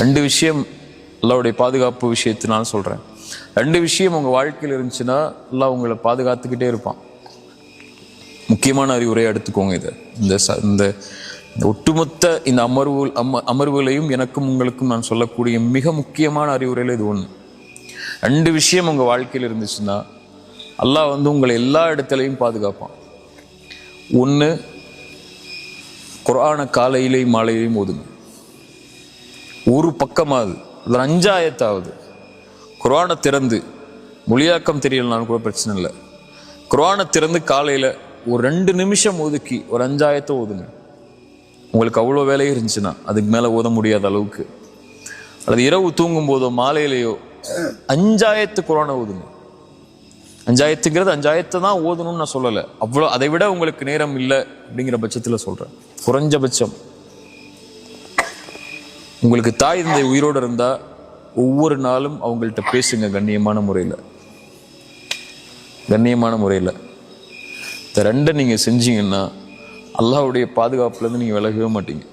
ரெண்டு விஷயம் அல்லாஹ்வுடைய பாதுகாப்பு விஷயத்தினால சொல்கிறேன். ரெண்டு விஷயம் உங்கள் வாழ்க்கையில் இருந்துச்சுன்னா அல்லாஹ் உங்களை பாதுகாத்துக்கிட்டே இருப்பான். முக்கியமான அறிவுரையை எடுத்துக்கோங்க. இது இந்த ஒட்டுமொத்த இந்த அமர்வுகளையும் எனக்கும் உங்களுக்கும் நான் சொல்லக்கூடிய மிக முக்கியமான அறிவுரையில் இது ஒன்று. ரெண்டு விஷயம் உங்கள் வாழ்க்கையில் இருந்துச்சுன்னா அல்லாஹ் உங்களை எல்லா இடத்துலையும் பாதுகாப்பான். ஒன்று, குர்ஆனை காலையிலையும் மாலையிலையும் ஓதுங்க. ஒரு பக்கமாவது, அதில் 5 ஆயத்தாவது குர்ஆனை திறந்து, மொழியாக்கம் தெரியலனாலும் கூட பிரச்சனை இல்லை, குர்ஆனை திறந்து காலையில் ஒரு 2 நிமிஷம் ஒதுக்கி ஒரு 5 ஆயத்தை ஓதுங்க. உங்களுக்கு அவ்வளோ வேலையே இருந்துச்சுன்னா அதுக்கு மேலே ஓத முடியாத அளவுக்கு, அல்லது இரவு தூங்கும் போதோ மாலையிலேயோ 5 ஆயத்து குர்ஆனை ஓதுங்க. 5 ஆயத்துங்கிறது 5 ஆயத்தை தான் ஓதணும்னு நான் சொல்லலை. அவ்வளோ, அதை விட உங்களுக்கு நேரம் இல்லை அப்படிங்கிற பட்சத்தில் சொல்கிறேன். குறைஞ்சபட்சம் உங்களுக்கு தாய் தந்தை உயிரோடு இருந்தால் ஒவ்வொரு நாளும் அவங்கள்ட்ட பேசுங்க கண்ணியமான முறையில். இந்த ரெண்டை நீங்கள் செஞ்சீங்கன்னா அல்லாஹ்வுடைய பாதுகாப்புலேருந்து நீங்கள் விலகவே மாட்டீங்க.